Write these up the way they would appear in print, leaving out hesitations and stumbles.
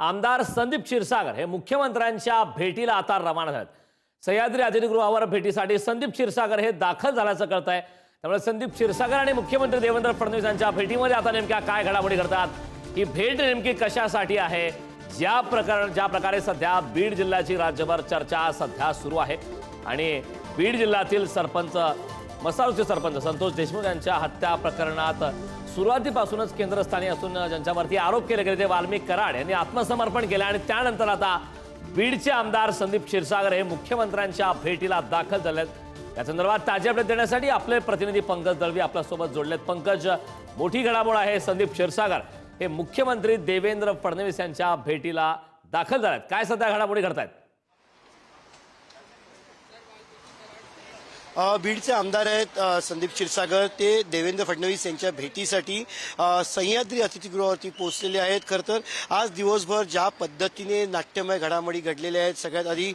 आमदार संदीप क्षीरसागर हे मुख्यमंत्र्यांच्या भेटीला आता रवाना झालेत। सह्याद्री अतिथीगृहावर भेटीसाठी संदीप क्षीरसागर हे दाखल झाल्याचं कळतंय। त्यामुळे संदीप क्षीरसागर आणि मुख्यमंत्री देवेंद्र फडणवीस यांच्या भेटीमध्ये आता नेमक्या काय घडामोडी घडतात, ही भेट नेमकी कशासाठी आहे, ज्या प्रकारे सध्या बीड जिल्ह्याची राज्यभर चर्चा सध्या सुरू आहे आणि बीड जिल्ह्यातील सरपंच मसारूचे सरपंच संतोष देशमुख यांच्या हत्या प्रकरणात सुरुवातीपासूनच केंद्रस्थानी असून ज्यांच्यावरती आरोप केले गेले ते वाल्मिक कराड यांनी आत्मसमर्पण केले आणि त्यानंतर आता बीडचे आमदार संदीप क्षीरसागर हे मुख्यमंत्र्यांच्या भेटीला दाखल झालेत। या संदर्भात ताज्या अपडेट देण्यासाठी आपले प्रतिनिधी पंकज दळवी आपल्यासोबत जोडलेत। पंकज, मोठी घडामोड आहे, संदीप क्षीरसागर हे मुख्यमंत्री देवेंद्र फडणवीस यांच्या भेटीला दाखल झालेत। काय सध्या घडामोडी घडतायत? बीडचे आमदार आहेत संदीप क्षीरसागर, ते देवेंद्र फडणवीस यांच्या भेटीसाठी सह्याद्री अतिथीगृहावरती पोहोचलेले आहेत। खरं तर आज दिवसभर ज्या पद्धतीने नाट्यमय घडामोडी घडलेल्या आहेत, सगळ्यात आधी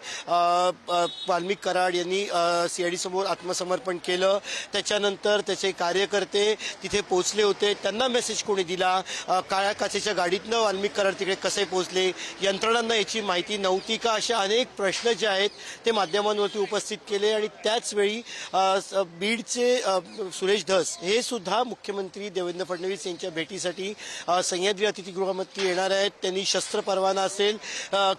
वाल्मिक कराड यांनी CID समोर आत्मसमर्पण केलं, त्याच्यानंतर त्याचे कार्यकर्ते तिथे पोहोचले होते, त्यांना मेसेज कोणी दिला, काळ्या काचेच्या गाडीतनं वाल्मिक कराड तिकडे कसे पोहोचले, यंत्रणांना याची माहिती नव्हती का, अशा अनेक प्रश्न जे आहेत ते माध्यमांवरती उपस्थित केले। आणि त्याचवेळी बीडचे सुरेश धस हे सुद्धा मुख्यमंत्री देवेंद्र फडणवीस यांच्या भेटीसाठी सह्याद्री अतिथीगृहामध्ये येणार आहेत। त्यांनी शस्त्र परवाना असेल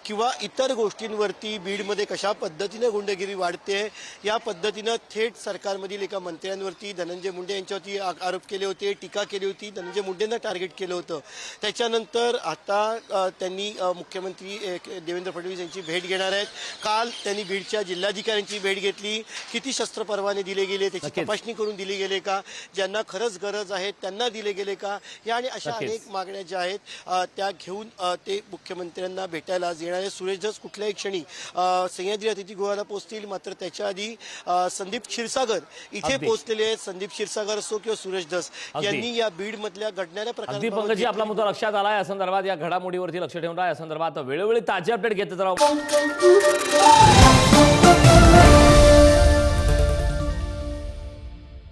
किंवा इतर गोष्टींवरती बीडमध्ये कशा पद्धतीने गुंडगिरी वाढते या पद्धतीनं थेट सरकारमधील एका मंत्र्यांवरती धनंजय मुंडे यांच्यावरती आरोप केले होते, टीका केली होती, धनंजय मुंडेंना टार्गेट केलं होतं। त्याच्यानंतर आता त्यांनी मुख्यमंत्री देवेंद्र फडणवीस यांची भेट घेणार आहेत। काल त्यांनी बीडच्या जिल्हाधिकाऱ्यांची भेट घेतली, किती शस्त्र परवाने दिले गेले त्याची तपासणी करून दिली गेले का, ज्यांना खरंच गरज आहे त्यांना दिले गेले का, या आणि अशा अनेक मागण्या ज्या आहेत त्या घेऊन ते मुख्यमंत्र्यांना भेटायला आज येणार आहे। सुरेश धस कुठल्याही क्षणी सह्याद्री अतिथीगृहाला पोहोचतील, मात्र त्याच्या आधी संदीप क्षीरसागर इथे पोहोचलेले आहेत। संदीप क्षीरसागर असो किंवा सुरेश धस यांनी या बीड मधल्या घडणाऱ्या प्रकारांची आपला मुद्दा लक्षात आला, या संदर्भात या घडामोडीवरती लक्ष ठेवून या संदर्भात वेळोवेळी ताजी अपडेट घेत राहू।